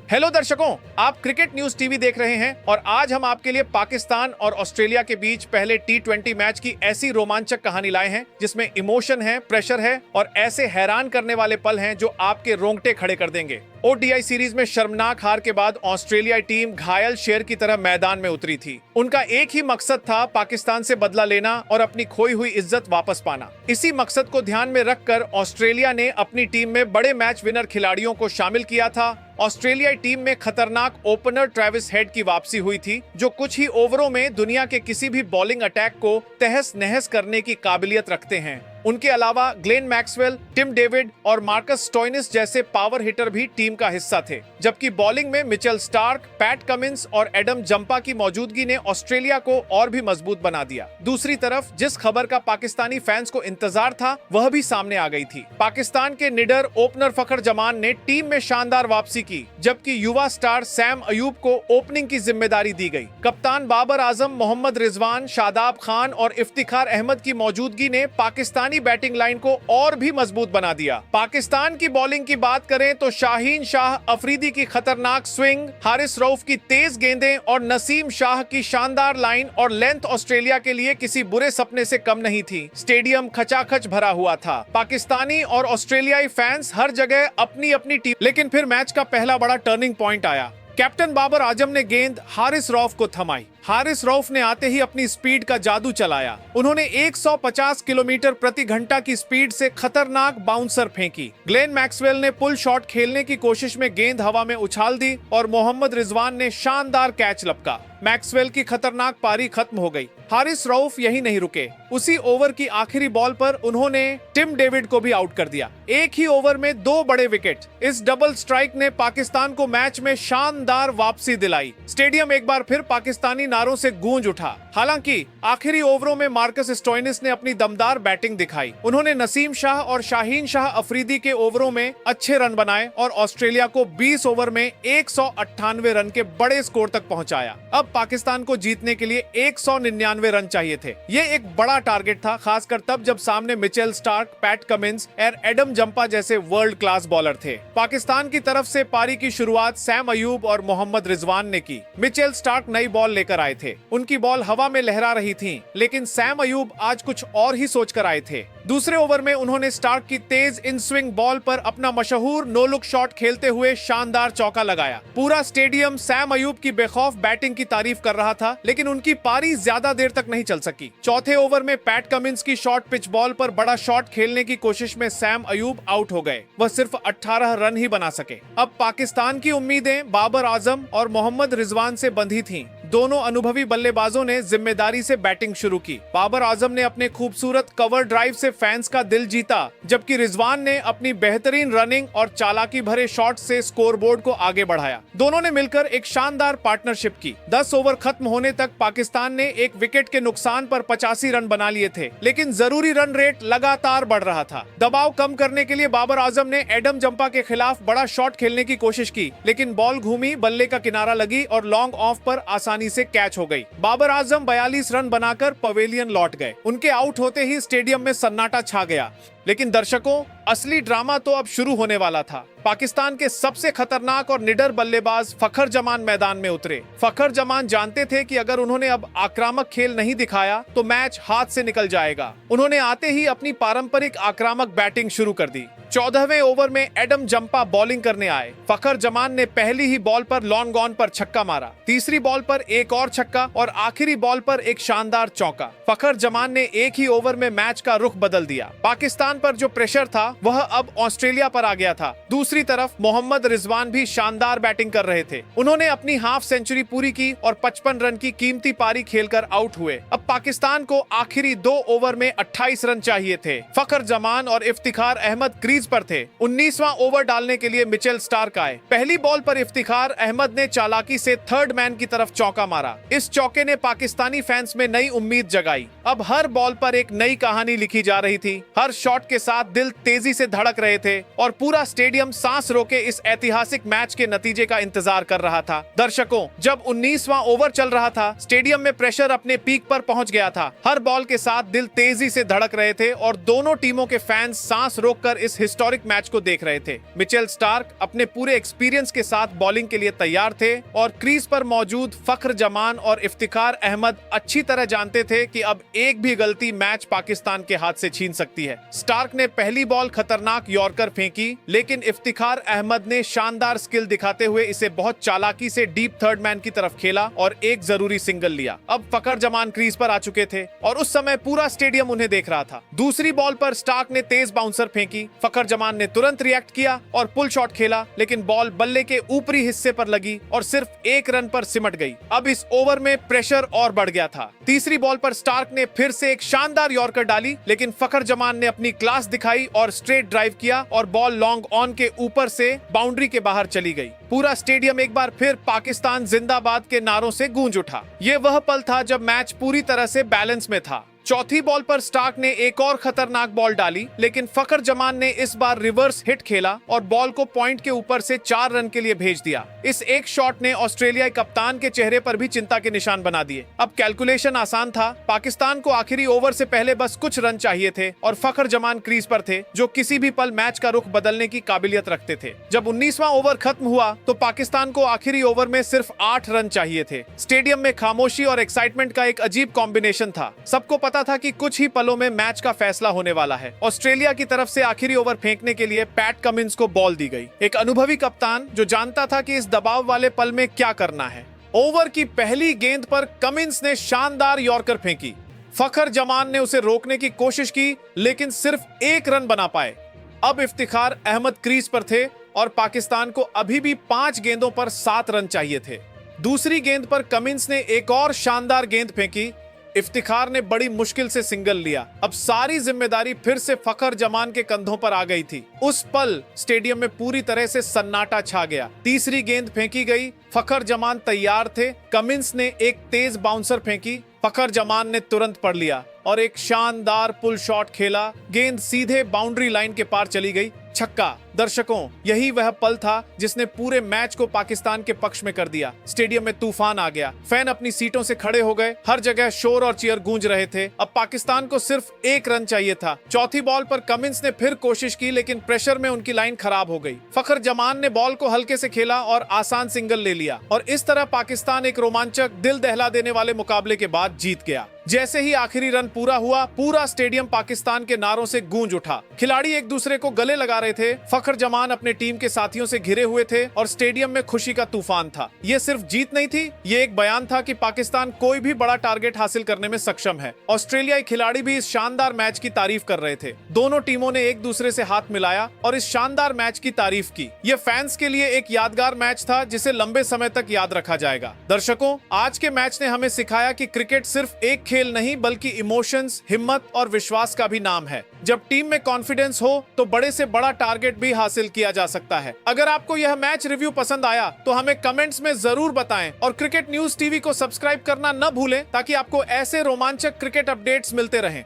Hello दर्शकों, आप cricket news TV देख रहे हैं और आज हम आपके लिए पाकिस्तान और ऑस्ट्रेलिया के बीच पहले T20 मैच की ऐसी रोमांचक कहानी लाए हैं जिसमें इमोशन है, प्रेशर है और ऐसे हैरान करने वाले पल हैं जो आपके रोंगटे खड़े कर देंगे। ओडीआई सीरीज में शर्मनाक हार के बाद ऑस्ट्रेलियाई टीम घायल शेर की तरह मैदान में उतरी थी। उनका एक ही मकसद था, पाकिस्तान से बदला लेना और अपनी खोई हुई इज्जत वापस पाना। इसी मकसद को ध्यान में रखकर ऑस्ट्रेलिया ने अपनी टीम में बड़े मैच विनर खिलाड़ियों को शामिल किया था। ऑस्ट्रेलियाई टीम में खतरनाक ओपनर ट्रेविस हेड की वापसी हुई थी, जो कुछ ही ओवरों में दुनिया के किसी भी बॉलिंग अटैक को तहस नहस करने की काबिलियत रखते हैं। उनके अलावा ग्लेन मैक्सवेल, टिम डेविड और मार्कस स्टोइनिस जैसे पावर हिटर भी टीम का हिस्सा थे, जबकि बॉलिंग में मिचेल स्टार्क, पैट कमिंस और एडम जंपा की मौजूदगी ने ऑस्ट्रेलिया को और भी मजबूत बना दिया। दूसरी तरफ जिस खबर का पाकिस्तानी फैंस को इंतजार था वह भी सामने आ गई थी। पाकिस्तान के निडर ओपनर फखर जमान ने टीम में शानदार वापसी की, जबकि युवा स्टार सैम अयूब को ओपनिंग की जिम्मेदारी दी गई। कप्तान बाबर आजम, मोहम्मद रिजवान, शादाब खान और इफ्तिखार अहमद की मौजूदगी ने पाकिस्तानी बैटिंग लाइन को और भी मजबूत बना दिया। पाकिस्तान की बॉलिंग की बात करें तो शाहीन शाह अफरीदी की खतरनाक स्विंग, हारिस रऊफ की तेज गेंदें और नसीम शाह की शानदार लाइन और लेंथ ऑस्ट्रेलिया के लिए किसी बुरे सपने से कम नहीं थी। स्टेडियम खचाखच भरा हुआ था। पाकिस्तानी और ऑस्ट्रेलियाई फैंस हर जगह अपनी अपनी टीम। लेकिन फिर मैच का पहला बड़ा टर्निंग पॉइंट आया। कैप्टन बाबर आजम ने गेंद हारिस रऊफ को थमाई। हारिस रऊफ ने आते ही अपनी स्पीड का जादू चलाया। उन्होंने 150 किलोमीटर प्रति घंटा की स्पीड से खतरनाक बाउंसर फेंकी। ग्लेन मैक्सवेल ने पुल शॉट खेलने की कोशिश में गेंद हवा में उछाल दी और मोहम्मद रिजवान ने शानदार कैच लपका। मैक्सवेल की खतरनाक पारी खत्म हो गई। हारिस रऊफ यही नहीं रुके। उसी ओवर की आखिरी बॉल पर उन्होंने टिम डेविड को भी आउट कर दिया। एक ही ओवर में 2 बड़े विकेट। इस डबल स्ट्राइक ने पाकिस्तान को मैच में शानदार वापसी दिलाई। स्टेडियम एक बार फिर पाकिस्तानी नारों से गूंज उठा। हालांकि आखिरी ओवरों में मार्कस स्टोइनिस ने अपनी दमदार बैटिंग दिखाई। उन्होंने नसीम शाह और शाहीन शाह अफरीदी के ओवरों में अच्छे रन बनाए और ऑस्ट्रेलिया को 20 ओवर में 198 रन के बड़े स्कोर तक पहुंचाया। अब पाकिस्तान को जीतने के लिए 199 रन चाहिए थे। ये एक बड़ा टारगेट था, खासकर तब जब सामने मिचेल स्टार्क, पैट कमिंस और एडम जंपा जैसे वर्ल्ड क्लास बॉलर थे। पाकिस्तान की तरफ से पारी की शुरुआत सैम अयूब और मोहम्मद रिजवान ने की। मिचेल स्टार्क नई बॉल लेकर आए थे। उनकी बॉल हवा में लहरा रही थी, लेकिन सैम अयूब आज कुछ और ही सोचकर आए थे। दूसरे ओवर में उन्होंने स्टार्क की तेज इन स्विंग बॉल पर अपना मशहूर नो लुक शॉट खेलते हुए शानदार चौका लगाया। पूरा स्टेडियम सैम अयूब की बेखौफ बैटिंग की तारीफ कर रहा था, लेकिन उनकी पारी ज्यादा देर तक नहीं चल सकी। चौथे ओवर में पैट कमिंस की शॉर्ट पिच बॉल पर बड़ा शॉट खेलने की कोशिश में सैम अयूब आउट हो गए। वह सिर्फ 18 रन ही बना सके। अब पाकिस्तान की उम्मीदें बाबर आजम और मोहम्मद रिजवान से बंधी थीं। दोनों अनुभवी बल्लेबाजों ने जिम्मेदारी से बैटिंग शुरू की। बाबर आजम ने अपने खूबसूरत कवर ड्राइव से फैंस का दिल जीता, जबकि रिजवान ने अपनी बेहतरीन रनिंग और चालाकी भरे शॉट से स्कोरबोर्ड को आगे बढ़ाया। दोनों ने मिलकर एक शानदार पार्टनरशिप की। 10 ओवर खत्म होने तक पाकिस्तान ने एक विकेट के नुकसान पर 85 रन बना लिए थे, लेकिन जरूरी रन रेट लगातार बढ़ रहा था। दबाव कम करने के लिए बाबर आजम ने एडम जंपा के खिलाफ बड़ा शॉट खेलने की कोशिश की, लेकिन बॉल घूमी, बल्ले का किनारा लगी और लॉन्ग ऑफ पर आसानी से कैच हो गई। बाबर आजम 42 रन बनाकर पवेलियन लौट गए। उनके आउट होते ही स्टेडियम में सन्नाटा छा गया। लेकिन दर्शकों, असली ड्रामा तो अब शुरू होने वाला था। पाकिस्तान के सबसे खतरनाक और निडर बल्लेबाज फखर जमान मैदान में उतरे। फखर जमान जानते थे कि अगर उन्होंने अब आक्रामक खेल नहीं दिखाया तो मैच हाथ से निकल जाएगा। उन्होंने आते ही अपनी पारंपरिक आक्रामक बैटिंग शुरू कर दी। 14वें ओवर में एडम जंपा बॉलिंग करने आए। फखर जमान ने पहली ही बॉल पर लॉन्ग ऑन पर छक्का मारा। तीसरी बॉल पर एक और छक्का और आखिरी बॉल पर एक शानदार चौका। फखर जमान ने एक ही ओवर में मैच का रुख बदल दिया। पाकिस्तान पर जो प्रेशर था वह अब ऑस्ट्रेलिया पर आ गया था। दूसरी तरफ मोहम्मद रिजवान भी शानदार बैटिंग कर रहे थे। उन्होंने अपनी हाफ सेंचुरी पूरी की और 55 रन की कीमती पारी खेलकर आउट हुए। अब पाकिस्तान को आखिरी 2 ओवर में 28 रन चाहिए थे। फखर जमान और इफ्तिखार अहमद क्रीज पर थे। 19वां ओवर डालने के लिए मिचेल स्टार्क आए। पहली बॉल पर इफ्तिखार अहमद ने चालाकी से थर्ड मैन की तरफ चौका मारा। इस चौके ने पाकिस्तानी फैंस में नई उम्मीद जगाई। अब हर बॉल पर एक नई कहानी लिखी जा रही थी। हर शॉट के साथ दिल तेजी से धड़क रहे थे और पूरा स्टेडियम सांस रोके इस ऐतिहासिक मैच के नतीजे का इंतजार कर रहा था। दर्शकों, जब 19वां ओवर चल रहा था, स्टेडियम में प्रेशर अपने पीक पर पहुंच गया था। हर बॉल के साथ दिल तेजी से धड़क रहे थे और दोनों टीमों के फैंस सांस रोककर इस हिस्टोरिक मैच को देख रहे थे। मिचेल स्टार्क अपने पूरे एक्सपीरियंस के साथ बॉलिंग के लिए तैयार थे और क्रीज पर मौजूद फखर जमान और इफ्तिखार अहमद अच्छी तरह जानते थे कि अब एक भी गलती मैच पाकिस्तान के हाथ से छीन सकती है। स्टार्क ने पहली बॉल खतरनाक यॉर्कर फेंकी, लेकिन इफ्तिखार अहमद ने शानदार स्किल दिखाते हुए इसे बहुत चालाकी से डीप थर्ड मैन की तरफ खेला और एक जरूरी सिंगल लिया। अब फखर जमान क्रीज पर आ चुके थे और उस समय पूरा स्टेडियम उन्हें देख रहा था। दूसरी बॉल पर स्टार्क ने तेज बाउंसर फेंकी। फखर जमान ने तुरंत रिएक्ट किया और पुल शॉट खेला, लेकिन बॉल बल्ले के ऊपरी हिस्से पर लगी और सिर्फ एक रन पर सिमट गई। अब इस ओवर में प्रेशर और बढ़ गया था। तीसरी बॉल पर स्टार्क ने फिर से एक शानदार यॉर्कर डाली, लेकिन फखर जमान ने अपनी क्लास दिखाई और स्ट्रेट ड्राइव किया और बॉल लॉन्ग ऑन के ऊपर से बाउंड्री के बाहर चली गई। पूरा स्टेडियम एक बार फिर पाकिस्तान जिंदाबाद के नारों से गूंज उठा। ये वह पल था जब मैच पूरी तरह से बैलेंस में था। चौथी बॉल पर स्टार्क ने एक और खतरनाक बॉल डाली, लेकिन फखर जमान ने इस बार रिवर्स हिट खेला और बॉल को पॉइंट के ऊपर से 4 रन के लिए भेज दिया। इस एक शॉट ने ऑस्ट्रेलियाई कप्तान के चेहरे पर भी चिंता के निशान बना दिए। अब कैलकुलेशन आसान था। पाकिस्तान को आखिरी ओवर से पहले बस कुछ रन चाहिए थे और फखर जमान क्रीज पर थे, जो किसी भी पल मैच का रुख बदलने की काबिलियत रखते थे। जब 19वां ओवर खत्म हुआ तो पाकिस्तान को आखिरी ओवर में सिर्फ 8 रन चाहिए थे। स्टेडियम में खामोशी और एक्साइटमेंट का एक अजीब कॉम्बिनेशन था। सबको पता था कि कुछ ही पलों में मैच का फैसला होने वाला है। ऑस्ट्रेलिया की तरफ से आखिरी ओवर फेंकने के लिए पैट कमिंस को बॉल दी गई, एक अनुभवी कप्तान जो जानता था कि इस दबाव वाले पल में क्या करना है। ओवर की पहली गेंद पर कमिंस ने शानदार यॉर्कर फेंकी। फखर जमान ने उसे रोकने की कोशिश की, लेकिन सिर्फ 1 रन बना पाए। अब इफ्तिखार अहमद क्रीज पर थे और पाकिस्तान को अभी भी 5 गेंदों पर 7 रन चाहिए थे। दूसरी गेंद पर कमिंस ने एक और शानदार गेंद फेंकी। इफ्तिखार ने बड़ी मुश्किल से सिंगल लिया। अब सारी जिम्मेदारी फिर से फखर जमान के कंधों पर आ गई थी। उस पल स्टेडियम में पूरी तरह से सन्नाटा छा गया। तीसरी गेंद फेंकी गई। फखर जमान तैयार थे। कमिंस ने एक तेज बाउंसर फेंकी। फखर जमान ने तुरंत पढ़ लिया और एक शानदार पुल शॉट खेला। गेंद सीधे बाउंड्री लाइन के पार चली गई। छक्का। दर्शकों, यही वह पल था जिसने पूरे मैच को पाकिस्तान के पक्ष में कर दिया। स्टेडियम में तूफान आ गया। फैन अपनी सीटों से खड़े हो गए। हर जगह शोर और चीयर गूंज रहे थे। अब पाकिस्तान को सिर्फ 1 रन चाहिए था। चौथी बॉल पर कमिंस ने फिर कोशिश की, लेकिन प्रेशर में उनकी लाइन खराब हो गई। फखर जमान ने बॉल को हल्के से खेला और आसान सिंगल ले लिया और इस तरह पाकिस्तान एक रोमांचक, दिल दहला देने वाले मुकाबले के बाद जीत गया। जैसे ही आखिरी रन पूरा हुआ, पूरा स्टेडियम पाकिस्तान के नारों से गूंज उठा। खिलाड़ी एक दूसरे को गले लगा रहे थे। फखर जमान अपने टीम के साथियों से घिरे हुए थे और स्टेडियम में खुशी का तूफान था। ये सिर्फ जीत नहीं थी, ये एक बयान था कि पाकिस्तान कोई भी बड़ा टारगेट हासिल करने में सक्षम है। ऑस्ट्रेलियाई खिलाड़ी भी इस शानदार मैच की तारीफ कर रहे थे। दोनों टीमों ने एक दूसरे से हाथ मिलाया और इस शानदार मैच की तारीफ की। ये फैंस के लिए एक यादगार मैच था जिसे लंबे समय तक याद रखा जाएगा। दर्शकों, आज के मैच ने हमें सिखाया कि क्रिकेट सिर्फ एक खेल नहीं बल्कि इमोशंस, हिम्मत और विश्वास का भी नाम है। जब टीम में कॉन्फिडेंस हो तो बड़े से बड़ा टारगेट भी हासिल किया जा सकता है। अगर आपको यह मैच रिव्यू पसंद आया तो हमें कमेंट्स में जरूर बताएं और क्रिकेट न्यूज टीवी को सब्सक्राइब करना न भूलें ताकि आपको ऐसे रोमांचक क्रिकेट अपडेट्स मिलते रहें।